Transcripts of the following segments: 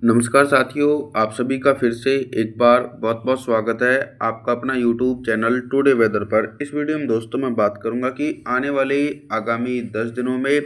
नमस्कार साथियों, आप सभी का फिर से एक बार बहुत-बहुत स्वागत है आपका अपना यूट्यूब चैनल टुडे वेदर पर। इस वीडियो में दोस्तों मैं बात करूंगा कि आने वाले आगामी 10 दिनों में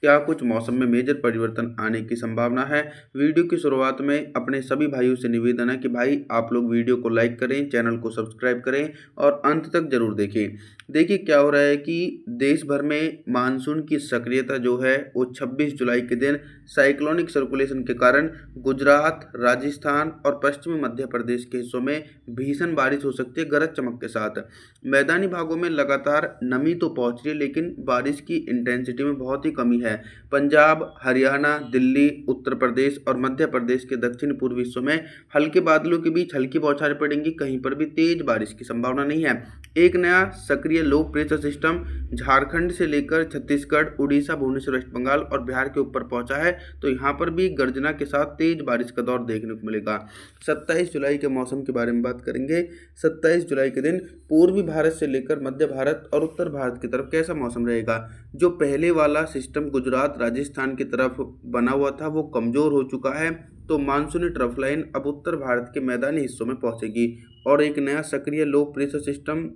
क्या कुछ मौसम में मेजर परिवर्तन आने की संभावना है। वीडियो की शुरुआत में अपने सभी भाइयों से निवेदन है कि भाई आप लोग वीडियो को लाइक करें, चैनल को सब्सक्राइब करें और अंत तक ज़रूर देखें। देखिए क्या हो रहा है कि देश भर में मानसून की सक्रियता जो है वो 26 जुलाई के दिन साइक्लोनिक सर्कुलेशन के कारण गुजरात, राजस्थान और पश्चिमी मध्य प्रदेश के हिस्सों में भीषण बारिश हो सकती है गरज चमक के साथ। मैदानी भागों में लगातार नमी तो पहुंच रही है लेकिन बारिश की इंटेंसिटी में बहुत ही कमी है। पंजाब, हरियाणा, दिल्ली, उत्तर प्रदेश और मध्य प्रदेश के दक्षिण पूर्वी हिस्सों में हल्के बादलों के बीच हल्की बौछारें पड़ेंगी, कहीं पर भी तेज बारिश की संभावना नहीं है। एक नया सक्रिय लो प्रेशर सिस्टम झारखंड से लेकर छत्तीसगढ़, उड़ीसा, भुवनेश्वर, वेस्ट बंगाल और बिहार के ऊपर पहुंचा है, तो यहाँ पर भी गर्जना के साथ तेज बारिश का दौर देखने को मिलेगा। 27 जुलाई के मौसम के बारे में बात करेंगे। 27 जुलाई के दिन पूर्वी भारत से लेकर मध्य भारत और उत्तर भारत की तरफ कैसा मौसम रहेगा। जो पहले वाला सिस्टम गुजरात, राजस्थान की तरफ बना हुआ था वो कमज़ोर हो चुका है, तो मानसूनी ट्रफ लाइन अब उत्तर भारत के मैदानी हिस्सों में पहुंचेगी और एक नया सक्रिय लो प्रेशर सिस्टम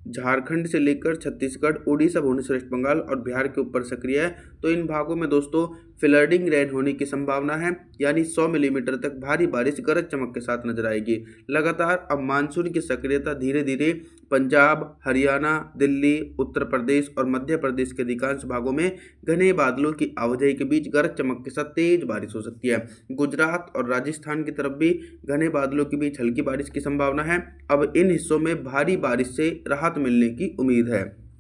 झारखंड से लेकर छत्तीसगढ़, उड़ीसा, भुवनेश्वर, वेस्ट बंगाल और बिहार के ऊपर सक्रिय है, तो इन भागों में दोस्तों फ्लडिंग रेन होने की संभावना है, यानी 100 मिलीमीटर तक भारी बारिश गरज चमक के साथ नजर आएगी। लगातार अब मानसून की सक्रियता धीरे धीरे पंजाब, हरियाणा, दिल्ली, उत्तर प्रदेश और मध्य प्रदेश के अधिकांश भागों में घने बादलों की आवाजाही के बीच गरज चमक के साथ तेज बारिश हो सकती है। गुजरात और राजस्थान की तरफ भी घने बादलों के बीच हल्की बारिश की संभावना है। अब इन हिस्सों में भारी बारिश से राहत मिलने की उम्मीद है।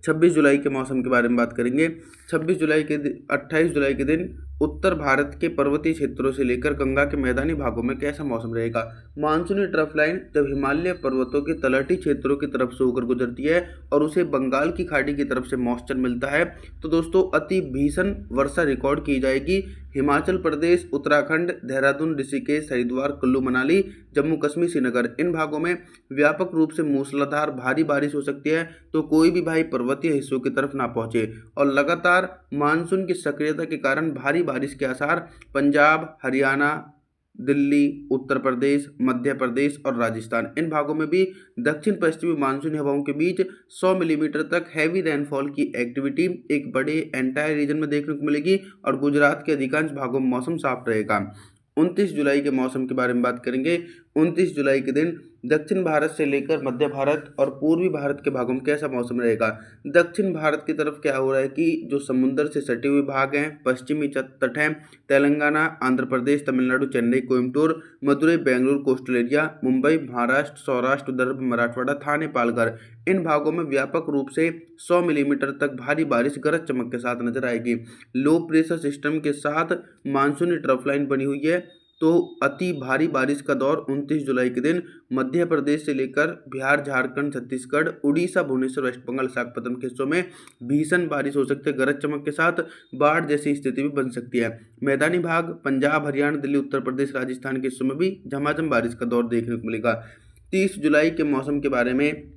26 जुलाई के मौसम के बारे में बात करेंगे। 28 जुलाई के दिन उत्तर भारत के पर्वतीय क्षेत्रों से लेकर गंगा के मैदानी भागों में कैसा मौसम रहेगा। मानसूनी ट्रफ लाइन जब हिमालय पर्वतों के तलहटी क्षेत्रों की तरफ से होकर गुजरती है और उसे बंगाल की खाड़ी की तरफ से मॉइस्चर मिलता है, तो दोस्तों अति भीषण वर्षा रिकॉर्ड की जाएगी। हिमाचल प्रदेश, उत्तराखंड, देहरादून, ऋषिकेश, हरिद्वार, कुल्लू मनाली, जम्मू कश्मीर, श्रीनगर, इन भागों में व्यापक रूप से मूसलाधार भारी बारिश हो सकती है, तो कोई भी भाई पर्वतीय हिस्सों की तरफ ना पहुंचे। और लगातार मानसून की सक्रियता के कारण भारी बारिश के आसार पंजाब, हरियाणा, दिल्ली, उत्तर प्रदेश, मध्य प्रदेश और राजस्थान, इन भागों में भी दक्षिण पश्चिमी मानसूनी हवाओं के बीच 100 मिलीमीटर तक हैवी रेनफॉल की एक्टिविटी एक बड़े एंटायर रीजन में देखने को मिलेगी और गुजरात के अधिकांश भागों में मौसम साफ रहेगा। 29 जुलाई के मौसम के बारे में बात करेंगे। 29 जुलाई के दिन दक्षिण भारत से लेकर मध्य भारत और पूर्वी भारत के भागों में कैसा मौसम रहेगा। दक्षिण भारत की तरफ क्या हो रहा है कि जो समुद्र से सटे हुए भाग हैं, पश्चिमी तट हैं, तेलंगाना, आंध्र प्रदेश, तमिलनाडु, चेन्नई, कोयम्बटूर, मदुरई, बेंगलुरु, कोस्टल एरिया, मुंबई, महाराष्ट्र, सौराष्ट्र, विदर्भ, मराठवाड़ा, थाने, पालघर, इन भागों में व्यापक रूप से 100 मिलीमीटर तक भारी बारिश गरज चमक के साथ नजर आएगी। लो प्रेशर सिस्टम के साथ मानसूनी ट्रफ लाइन बनी हुई है, तो अति भारी बारिश का दौर 29 जुलाई के दिन मध्य प्रदेश से लेकर बिहार, झारखंड, छत्तीसगढ़, उड़ीसा, भुवनेश्वर, वेस्ट बंगाल, विशाखापत्तनम के हिस्सों में भीषण बारिश हो सकती है। गरज चमक के साथ बाढ़ जैसी स्थिति भी बन सकती है। मैदानी भाग पंजाब, हरियाणा, दिल्ली, उत्तर प्रदेश, राजस्थान के हिस्सों में भी झमाझम बारिश का दौर देखने को मिलेगा। 30 जुलाई के मौसम के बारे में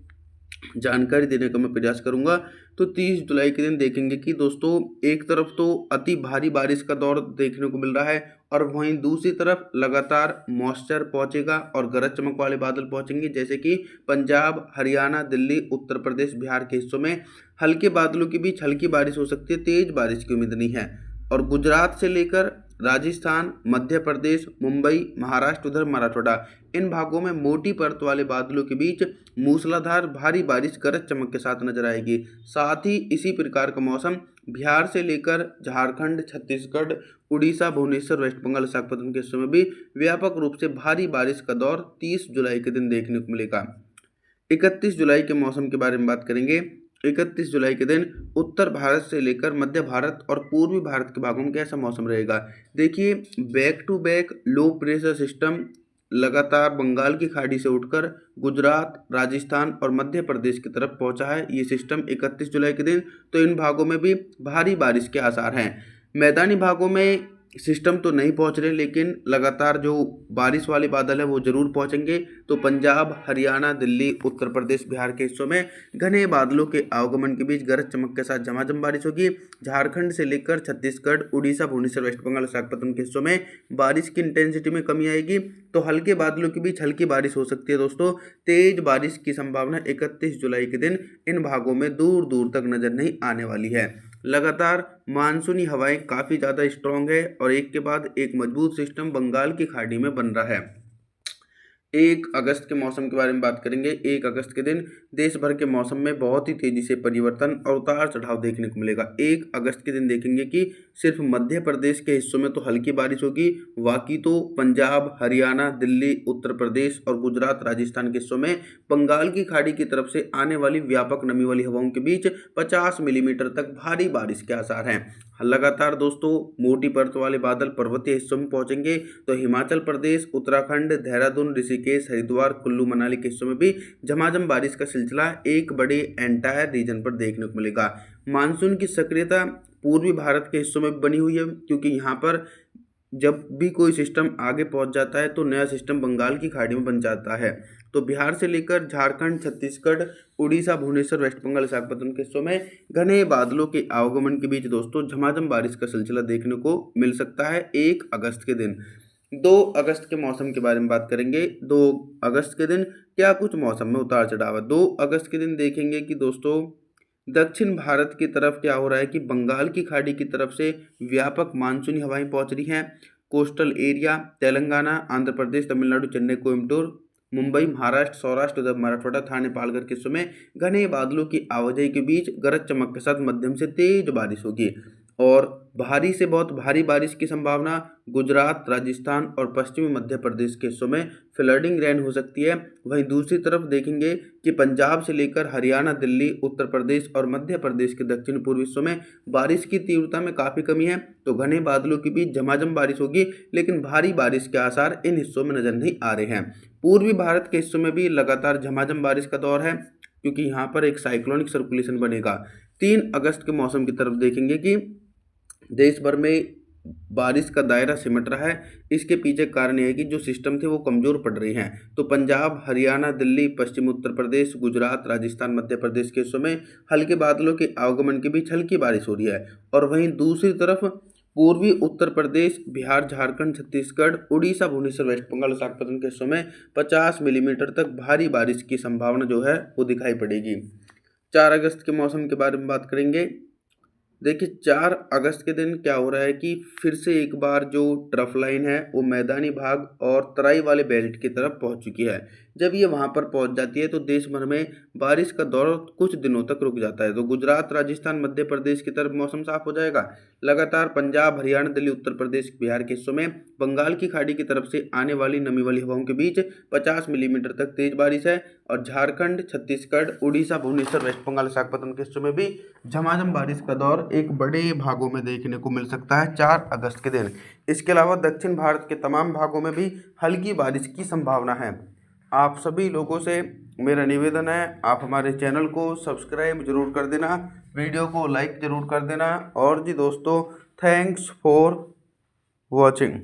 जानकारी देने का मैं प्रयास करूंगा। तो 30 जुलाई के दिन देखेंगे कि दोस्तों एक तरफ तो अति भारी बारिश का दौर देखने को मिल रहा है और वहीं दूसरी तरफ लगातार मॉइस्चर पहुंचेगा और गरज चमक वाले बादल पहुंचेंगे, जैसे कि पंजाब, हरियाणा, दिल्ली, उत्तर प्रदेश, बिहार के हिस्सों में हल्के बादलों के बीच हल्की बारिश हो सकती है, तेज बारिश की उम्मीद नहीं है। और गुजरात से लेकर राजस्थान, मध्य प्रदेश, मुंबई, महाराष्ट्र, उधर मराठवाड़ा, इन भागों में मोटी परत वाले बादलों के बीच मूसलाधार भारी बारिश गरज चमक के साथ नजर आएगी। साथ ही इसी प्रकार का मौसम बिहार से लेकर झारखंड, छत्तीसगढ़, उड़ीसा, भुवनेश्वर, वेस्ट बंगाल, विशाखापत्तनम के हिस्सों में भी व्यापक रूप से भारी बारिश का दौर 30 जुलाई के दिन देखने को मिलेगा। 31 जुलाई के मौसम के बारे में बात करेंगे। 31 जुलाई के दिन उत्तर भारत से लेकर मध्य भारत और पूर्वी भारत के भागों में कैसा मौसम रहेगा। देखिए back to back low pressure system लगातार बंगाल की खाड़ी से उठकर गुजरात, राजस्थान और मध्य प्रदेश की तरफ पहुंचा है ये सिस्टम 31 जुलाई के दिन, तो इन भागों में भी भारी बारिश के आसार हैं। मैदानी भागों में सिस्टम तो नहीं पहुंच रहे, लेकिन लगातार जो बारिश वाले बादल है वो जरूर पहुंचेंगे। तो पंजाब, हरियाणा, दिल्ली, उत्तर प्रदेश, बिहार के हिस्सों में घने बादलों के आगमन के बीच गरज चमक के साथ झमाझम बारिश होगी। झारखंड से लेकर छत्तीसगढ़, उड़ीसा, भुवनेश्वर, वेस्ट बंगाल, विशाखापट्टनम के हिस्सों में बारिश की इंटेंसिटी में कमी आएगी। तो हल्के बादलों के बीच हल्की बारिश हो सकती है दोस्तों। तेज बारिश की संभावना 31 जुलाई के दिन इन भागों में दूर दूर तक नजर नहीं आने वाली है। लगातार मानसूनी हवाएं काफ़ी ज़्यादा स्ट्रांग है और एक के बाद एक मजबूत सिस्टम बंगाल की खाड़ी में बन रहा है। 1 अगस्त के मौसम के बारे में बात करेंगे। 1 अगस्त के दिन देश भर के मौसम में बहुत ही तेजी से परिवर्तन और उतार चढ़ाव देखने को मिलेगा। 1 अगस्त के दिन देखेंगे कि सिर्फ मध्य प्रदेश के हिस्सों में तो हल्की बारिश होगी, बाकी तो पंजाब, हरियाणा, दिल्ली, उत्तर प्रदेश और गुजरात, राजस्थान के हिस्सों में बंगाल की खाड़ी की तरफ से आने वाली व्यापक नमी वाली हवाओं के बीच 50 मिलीमीटर तक भारी बारिश के आसार हैं। लगातार दोस्तों मोटी परत वाले बादल पर्वतीय हिस्सों में पहुंचेंगे। तो हिमाचल प्रदेश, उत्तराखंड, देहरादून, ऋषिकेश, हरिद्वार, कुल्लू मनाली के हिस्सों में भी झमाझम बारिश का सिलसिला एक बड़े एंटायर रीजन पर देखने को मिलेगा। मानसून की सक्रियता पूर्वी भारत के हिस्सों में भी बनी हुई है, क्योंकि यहाँ पर जब भी कोई सिस्टम आगे पहुंच जाता है तो नया सिस्टम बंगाल की खाड़ी में बन जाता है। तो बिहार से लेकर झारखंड, छत्तीसगढ़, उड़ीसा, भुवनेश्वर, वेस्ट बंगाल, विशाखापट्टनम के हिस्सों में घने बादलों के आवागमन के बीच दोस्तों झमाझम बारिश का सिलसिला देखने को मिल सकता है 1 अगस्त के दिन। 2 अगस्त के मौसम के बारे में बात करेंगे। 2 अगस्त के दिन क्या कुछ मौसम में उतार चढ़ाव है। 2 अगस्त के दिन देखेंगे कि दोस्तों दक्षिण भारत की तरफ क्या हो रहा है कि बंगाल की खाड़ी की तरफ से व्यापक मानसूनी हवाएं पहुंच रही हैं। कोस्टल एरिया तेलंगाना, आंध्र प्रदेश, तमिलनाडु, चेन्नई, कोयम्बटूर, मुंबई, महाराष्ट्र, सौराष्ट्र, उधर मराठवाड़ा, थाने, पालघर के हिस्सों में घने बादलों की आवाजाही के बीच गरज चमक के साथ मध्यम से तेज बारिश होगी और भारी से बहुत भारी बारिश की संभावना गुजरात, राजस्थान और पश्चिमी मध्य प्रदेश के हिस्सों में फ्लडिंग रेन हो सकती है। वहीं दूसरी तरफ देखेंगे कि पंजाब से लेकर हरियाणा, दिल्ली, उत्तर प्रदेश और मध्य प्रदेश के दक्षिण पूर्वी हिस्सों में बारिश की तीव्रता में काफ़ी कमी है। तो घने बादलों के बीच झमाझम बारिश होगी, लेकिन भारी बारिश के आसार इन हिस्सों में नजर नहीं आ रहे हैं। पूर्वी भारत के हिस्सों में भी लगातार झमाझम बारिश का दौर है, क्योंकि यहाँ पर एक साइक्लोनिक सर्कुलेशन बनेगा। 3 अगस्त के मौसम की तरफ देखेंगे कि देश भर में बारिश का दायरा सिमट रहा है। इसके पीछे कारण यह है कि जो सिस्टम थे वो कमज़ोर पड़ रहे हैं। तो पंजाब, हरियाणा, दिल्ली, पश्चिम उत्तर प्रदेश, गुजरात, राजस्थान, मध्य प्रदेश के हिस्सों में हल्के बादलों के आगमन के बीच हल्की बारिश हो रही है और वहीं दूसरी तरफ पूर्वी उत्तर प्रदेश, बिहार, झारखंड, छत्तीसगढ़, उड़ीसा, भुवनेश्वर, वेस्ट बंगाल, विशाखापट्टनम के हिस्सों में 50 मिलीमीटर तक भारी बारिश की संभावना जो है वो दिखाई पड़ेगी। 4 अगस्त के मौसम के बारे में बात करेंगे। देखिए 4 अगस्त के दिन क्या हो रहा है कि फिर से एक बार जो ट्रफ लाइन है वो मैदानी भाग और तराई वाले बेल्ट की तरफ पहुंच चुकी है। जब ये वहां पर पहुंच जाती है तो देश भर में बारिश का दौर कुछ दिनों तक रुक जाता है। तो गुजरात, राजस्थान, मध्य प्रदेश की तरफ मौसम साफ हो जाएगा। लगातार पंजाब, हरियाणा, दिल्ली, उत्तर प्रदेश, बिहार के हिस्सों में बंगाल की खाड़ी की तरफ से आने वाली नमी वाली हवाओं के बीच 50 मिलीमीटर तक तेज बारिश है और झारखंड, छत्तीसगढ़, उड़ीसा, भुवनेश्वर, वेस्ट बंगाल, विशाखापट्टनम के हिस्सों में भी झमाझम बारिश का दौर एक बड़े भागों में देखने को मिल सकता है 4 अगस्त के दिन। इसके अलावा दक्षिण भारत के तमाम भागों में भी हल्की बारिश की संभावना है। आप सभी लोगों से मेरा निवेदन है, आप हमारे चैनल को सब्सक्राइब जरूर कर देना, वीडियो को लाइक जरूर कर देना और जी दोस्तों थैंक्स फॉर वॉचिंग।